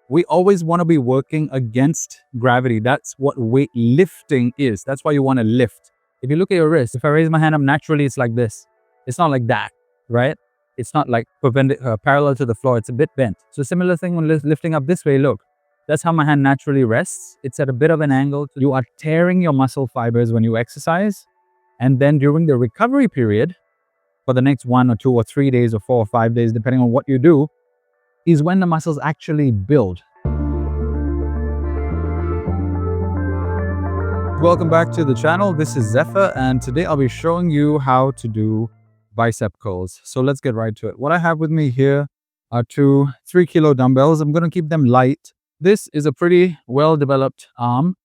We always want to be working against gravity. That's what weightlifting is. That's why you want to lift. If you look at your wrist, if I raise my hand up naturally, it's like this. It's not like that, right? It's not like parallel to the floor. It's a bit bent. So similar thing when lifting up this way, look. That's how my hand naturally rests. It's at a bit of an angle. You are tearing your muscle fibers when you exercise. And then during the recovery period, for the next 1 or 2 or 3 days or 4 or 5 days, depending on what you do, is when the muscles actually build. Welcome back to the channel. This is Zephyr, and today I'll be showing you how to do bicep curls. So let's get right to it. What I have with me here are two 3-kilo dumbbells. I'm going to keep them light. This is a pretty well-developed arm.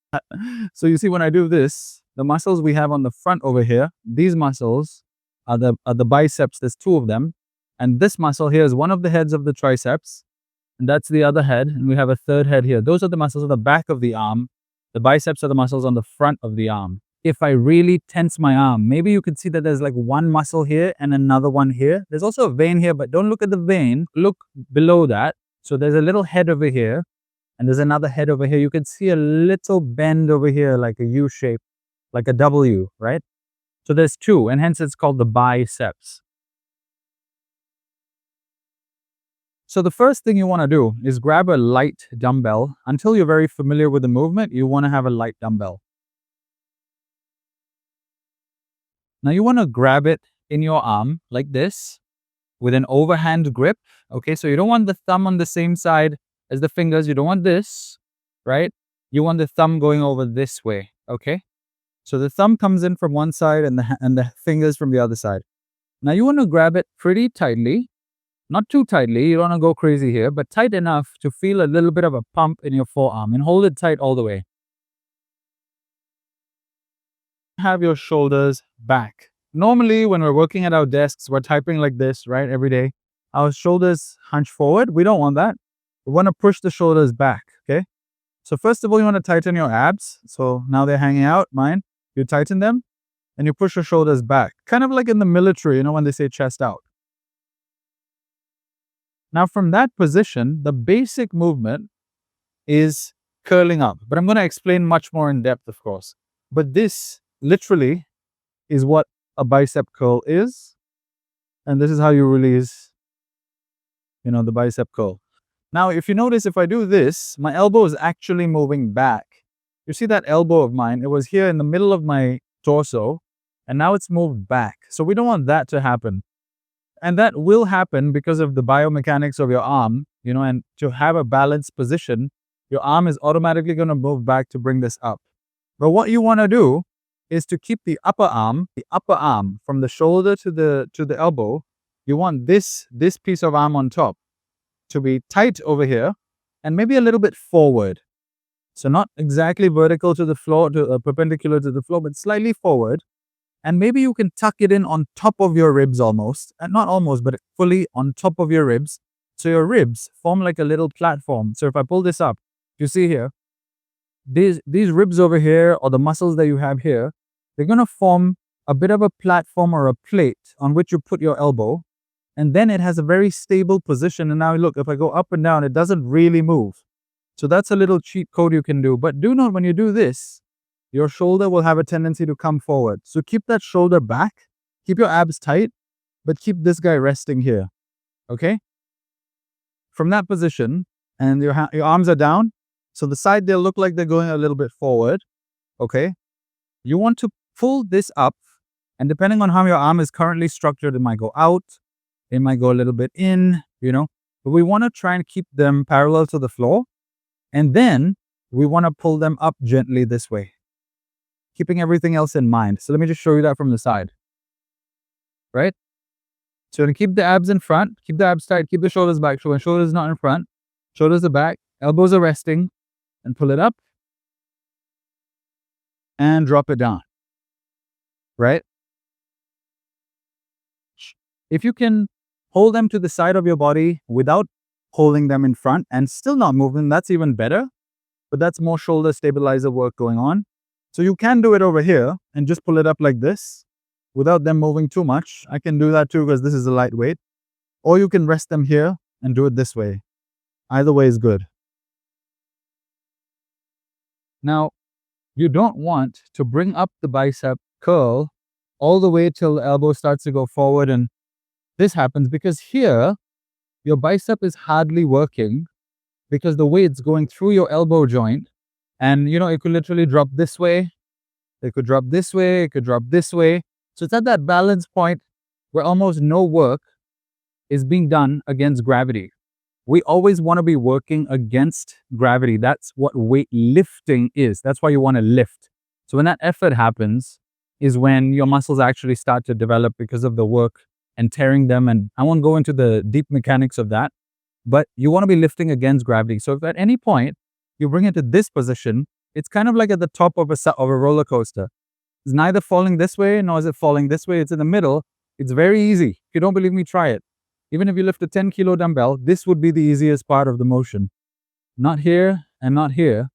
So you see when I do this, the muscles we have on the front over here, these muscles are the biceps. There's 2 of them. And this muscle here is one of the heads of the triceps. And that's the other head. And we have a third head here. Those are the muscles on the back of the arm. The biceps are the muscles on the front of the arm. If I really tense my arm, maybe you could see that there's like one muscle here and another one here. There's also a vein here, but don't look at the vein. Look below that. So there's a little head over here. And there's another head over here. You can see a little bend over here, like a U shape, like a W, right? So there's 2, and hence it's called the biceps. So the first thing you want to do is grab a light dumbbell. Until you're very familiar with the movement, you want to have a light dumbbell. Now you want to grab it in your arm like this with an overhand grip. Okay, so you don't want the thumb on the same side as the fingers. You don't want this, right? You want the thumb going over this way, okay? So the thumb comes in from one side and the fingers from the other side. Now you want to grab it pretty tightly. Not too tightly, you don't want to go crazy here, but tight enough to feel a little bit of a pump in your forearm, and hold it tight all the way. Have your shoulders back. Normally, when we're working at our desks, we're typing like this, right, every day. Our shoulders hunch forward. We don't want that. We want to push the shoulders back, okay? So first of all, you want to tighten your abs. So now they're hanging out, mine. You tighten them, and you push your shoulders back. Kind of like in the military, you know, when they say chest out. Now from that position, the basic movement is curling up. But I'm going to explain much more in depth, of course. But this literally is what a bicep curl is. And this is how you release, the bicep curl. Now, if you notice, if I do this, my elbow is actually moving back. You see that elbow of mine? It was here in the middle of my torso, and now it's moved back. So we don't want that to happen. And that will happen because of the biomechanics of your arm, and to have a balanced position, your arm is automatically going to move back to bring this up. But what you want to do is to keep the upper arm from the shoulder to the elbow. You want this piece of arm on top to be tight over here and maybe a little bit forward. So not exactly vertical to the floor, perpendicular to the floor, but slightly forward. And maybe you can tuck it in on top of your ribs almost. And not almost, but fully on top of your ribs. So your ribs form like a little platform. So if I pull this up, you see here, these ribs over here, or the muscles that you have here, they're going to form a bit of a platform or a plate on which you put your elbow. And then it has a very stable position. And now look, if I go up and down, it doesn't really move. So that's a little cheat code you can do. But do note when you do this, your shoulder will have a tendency to come forward. So keep that shoulder back, keep your abs tight, but keep this guy resting here, okay? From that position, and your arms are down, so the side, they'll look like they're going a little bit forward, okay? You want to pull this up, and depending on how your arm is currently structured, it might go out, it might go a little bit in, but we want to try and keep them parallel to the floor, and then we want to pull them up gently this way, keeping everything else in mind. So let me just show you that from the side, right? So to keep the abs in front, keep the abs tight, keep the shoulders back. So when shoulders not in front, shoulders are back, elbows are resting, and pull it up and drop it down, right? If you can hold them to the side of your body without holding them in front and still not moving, that's even better. But that's more shoulder stabilizer work going on. So you can do it over here and just pull it up like this without them moving too much. I can do that too because this is a lightweight. Or you can rest them here and do it this way. Either way is good. Now, you don't want to bring up the bicep curl all the way till the elbow starts to go forward, and this happens because here, your bicep is hardly working because the weight's going through your elbow joint, and it could literally drop this way, it could drop this way, it could drop this way. So it's at that balance point where almost no work is being done against gravity. We always want to be working against gravity. That's what weightlifting is. That's why you want to lift. So when that effort happens is when your muscles actually start to develop because of the work and tearing them. And I won't go into the deep mechanics of that, but you want to be lifting against gravity. So if at any point you bring it to this position, it's kind of like at the top of a roller coaster. It's neither falling this way nor is it falling this way. It's in the middle. It's very easy. If you don't believe me, try it. Even if you lift a 10-kilo dumbbell, this would be the easiest part of the motion. Not here and not here.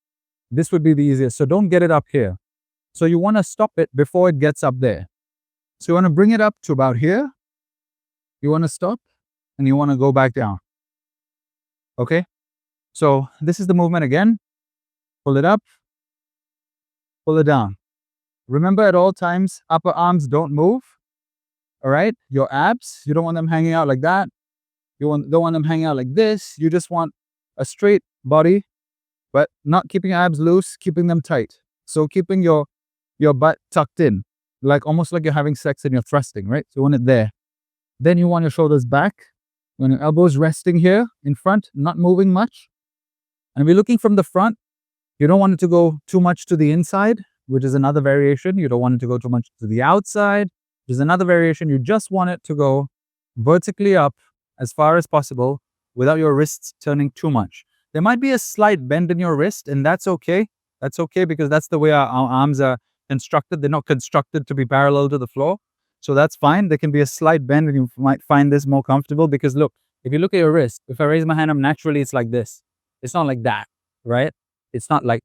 This would be the easiest. So don't get it up here. So you want to stop it before it gets up there. So you want to bring it up to about here. You want to stop and you want to go back down. Okay? So this is the movement again. Pull it up. Pull it down. Remember, at all times, upper arms don't move. All right? Your abs, you don't want them hanging out like that. You don't want them hanging out like this. You just want a straight body, but not keeping your abs loose, keeping them tight. So keeping your butt tucked in, almost like you're having sex and you're thrusting, right? So you want it there. Then you want your shoulders back. When your elbows resting here in front, not moving much. And if you're looking from the front, you don't want it to go too much to the inside, which is another variation. You don't want it to go too much to the outside, which is another variation. You just want it to go vertically up as far as possible without your wrists turning too much. There might be a slight bend in your wrist, and that's okay. That's okay because that's the way our arms are constructed. They're not constructed to be parallel to the floor. So that's fine. There can be a slight bend and you might find this more comfortable because look, if you look at your wrist, if I raise my hand up naturally, it's like this. It's not like that, right? It's not like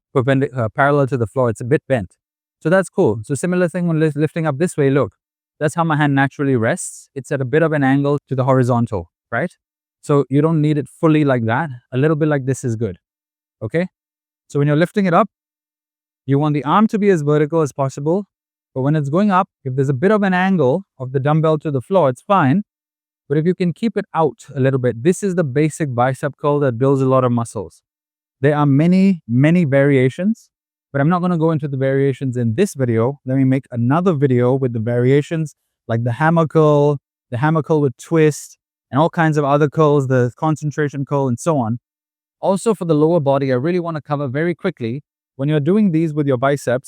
parallel to the floor. It's a bit bent. So that's cool. So similar thing when lifting up this way, look, that's how my hand naturally rests. It's at a bit of an angle to the horizontal, right? So you don't need it fully like that. A little bit like this is good, okay? So when you're lifting it up, you want the arm to be as vertical as possible. But when it's going up, if there's a bit of an angle of the dumbbell to the floor, it's fine. But if you can keep it out a little bit, this is the basic bicep curl that builds a lot of muscles. There are many, many variations, but I'm not going to go into the variations in this video. Let me make another video with the variations like the hammer curl with twist, and all kinds of other curls, the concentration curl, and so on. Also for the lower body, I really want to cover very quickly, when you're doing these with your bicep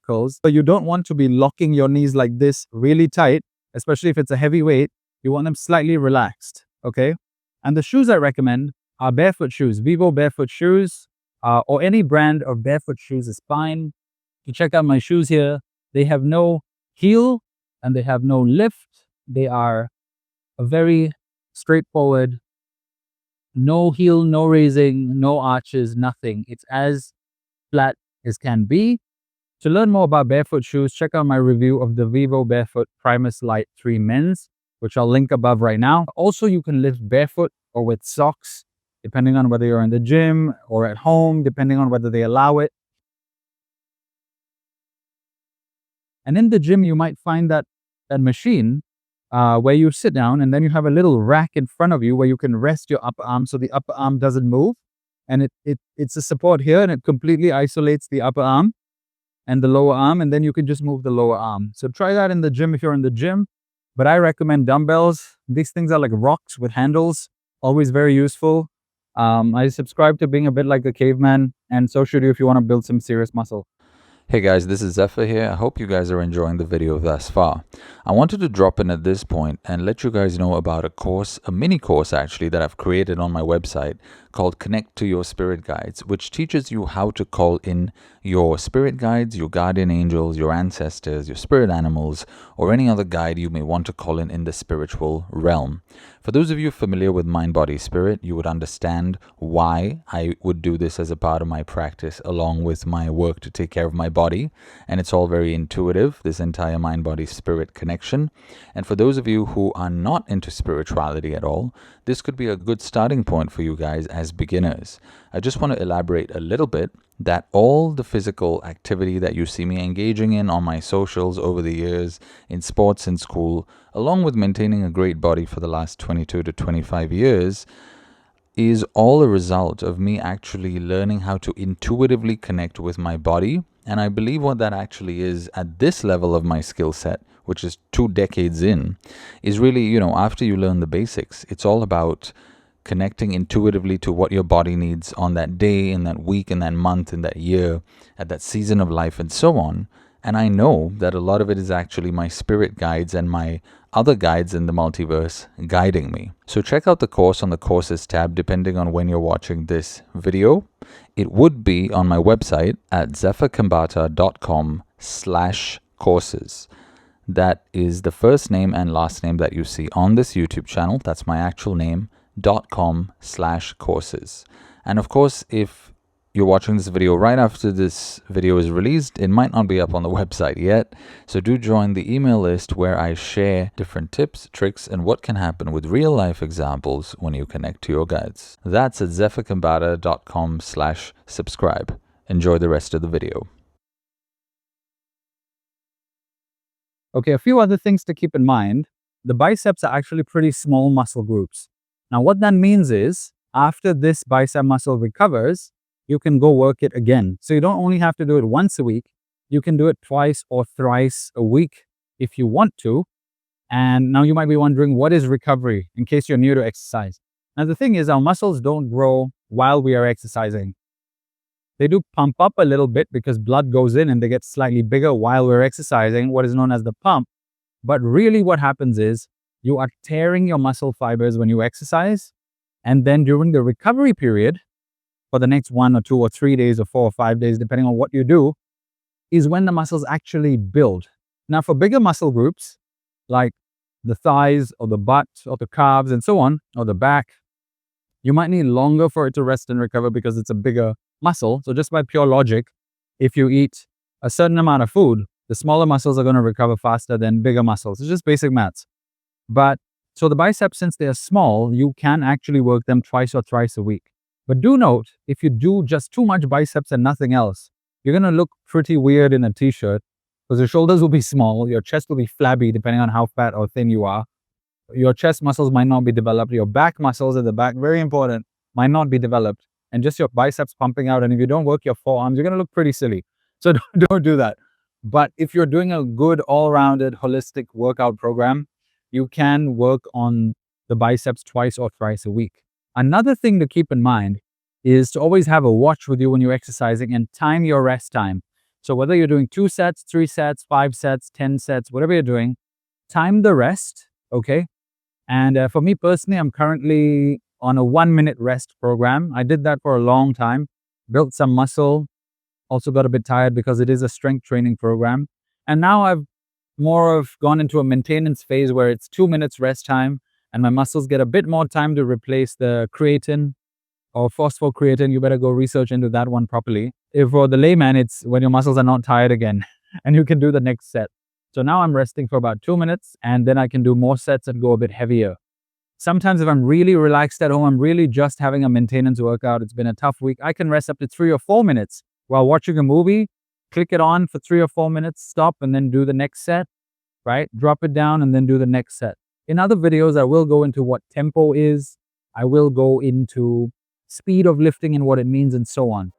curls, but you don't want to be locking your knees like this really tight, especially if it's a heavy weight. You want them slightly relaxed, okay? And the shoes I recommend are barefoot shoes, Vivo barefoot shoes, or any brand of barefoot shoes is fine. You check out my shoes here. They have no heel and they have no lift. They are a very straightforward, no heel, no raising, no arches, nothing. It's as flat as can be. To learn more about barefoot shoes, check out my review of the Vivo Barefoot Primus Lite 3 Men's, which I'll link above right now. Also, you can lift barefoot or with socks, depending on whether you're in the gym or at home, depending on whether they allow it. And in the gym, you might find that machine where you sit down and then you have a little rack in front of you where you can rest your upper arm so the upper arm doesn't move. And it's a support here and it completely isolates the upper arm and the lower arm, and then you can just move the lower arm. So try that in the gym if you're in the gym. But I recommend dumbbells. These things are like rocks with handles, always very useful. I subscribe to being a bit like a caveman, and so should you if you want to build some serious muscle. Hey guys, this is Zephyr here. I hope you guys are enjoying the video thus far. I wanted to drop in at this point and let you guys know about a course, a mini course actually, that I've created on my website called Connect to Your Spirit Guides, which teaches you how to call in your spirit guides, your guardian angels, your ancestors, your spirit animals, or any other guide you may want to call in the spiritual realm. For those of you familiar with mind, body, spirit, you would understand why I would do this as a part of my practice along with my work to take care of my body. And it's all very intuitive, this entire mind, body, spirit connection. And for those of you who are not into spirituality at all, this could be a good starting point for you guys as beginners. I just want to elaborate a little bit that all the physical activity that you see me engaging in on my socials over the years, in sports and school, along with maintaining a great body for the last 22 to 25 years, is all a result of me actually learning how to intuitively connect with my body. And I believe what that actually is at this level of my skill set, which is 2 decades in, is really, after you learn the basics, it's all about connecting intuitively to what your body needs on that day, in that week, in that month, in that year, at that season of life, and so on. And I know that a lot of it is actually my spirit guides and my other guides in the multiverse guiding me. So check out the course on the courses tab depending on when you're watching this video. It would be on my website at zephakambata.com/courses. That is the first name and last name that you see on this YouTube channel. That's my actual name. .com/courses. And of course, if you're watching this video right after this video is released, it might not be up on the website yet. So do join the email list where I share different tips, tricks, and what can happen with real life examples when you connect to your guides. That's at zephakambata.com/subscribe. Enjoy the rest of the video. Okay, a few other things to keep in mind. The biceps are actually pretty small muscle groups. Now, what that means is, after this bicep muscle recovers, you can go work it again. So you don't only have to do it once a week, you can do it twice or thrice a week if you want to. And now you might be wondering, what is recovery, in case you're new to exercise? Now, the thing is, our muscles don't grow while we are exercising. They do pump up a little bit because blood goes in and they get slightly bigger while we're exercising, what is known as the pump. But really what happens is, you are tearing your muscle fibers when you exercise, and then during the recovery period, for the next 1 or 2 or 3 days or 4 or 5 days, depending on what you do, is when the muscles actually build. Now, for bigger muscle groups, like the thighs or the butt or the calves and so on, or the back, you might need longer for it to rest and recover because it's a bigger muscle. So just by pure logic, if you eat a certain amount of food, the smaller muscles are going to recover faster than bigger muscles. It's just basic maths. But so the biceps, since they are small, you can actually work them twice or thrice a week. But do note, if you do just too much biceps and nothing else, you're going to look pretty weird in a t-shirt because your shoulders will be small, your chest will be flabby depending on how fat or thin you are. Your chest muscles might not be developed. Your back muscles at the back, very important, might not be developed. And just your biceps pumping out. And if you don't work your forearms, you're going to look pretty silly. So don't do that. But if you're doing a good all-rounded holistic workout program, you can work on the biceps twice or thrice a week. Another thing to keep in mind is to always have a watch with you when you're exercising and time your rest time. So whether you're doing 2 sets, 3 sets, 5 sets, 10 sets, whatever you're doing, time the rest, okay? And for me personally, I'm currently on a 1-minute rest program. I did that for a long time, built some muscle, also got a bit tired because it is a strength training program. And now I've more of gone into a maintenance phase where it's 2 minutes rest time and my muscles get a bit more time to replace the creatine or phosphocreatine. You better go research into that one properly. If for the layman, it's when your muscles are not tired again and you can do the next set. So now I'm resting for about 2 minutes and then I can do more sets and go a bit heavier. Sometimes if I'm really relaxed at home, I'm really just having a maintenance workout, it's been a tough week, I can rest up to 3 or 4 minutes while watching a movie. Click it on for 3 or 4 minutes, stop, and then do the next set, right? Drop it down and then do the next set. In other videos, I will go into what tempo is. I will go into speed of lifting and what it means and so on.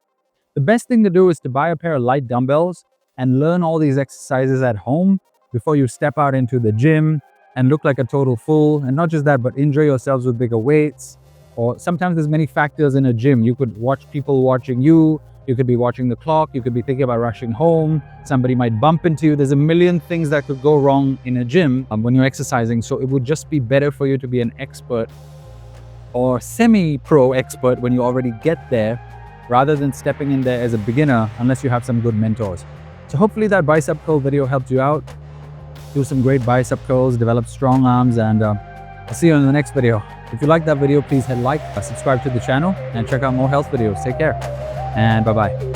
The best thing to do is to buy a pair of light dumbbells and learn all these exercises at home before you step out into the gym and look like a total fool. And not just that, but injure yourselves with bigger weights. Or sometimes there's many factors in a gym. You could watch people watching you. You could be watching the clock. You could be thinking about rushing home. Somebody might bump into you. There's a million things that could go wrong in a gym when you're exercising. So it would just be better for you to be an expert or semi-pro expert when you already get there, rather than stepping in there as a beginner unless you have some good mentors. So hopefully that bicep curl video helped you out. Do some great bicep curls, develop strong arms, and I'll see you in the next video. If you like that video, please hit like, subscribe to the channel, and check out more health videos. Take care, and bye-bye.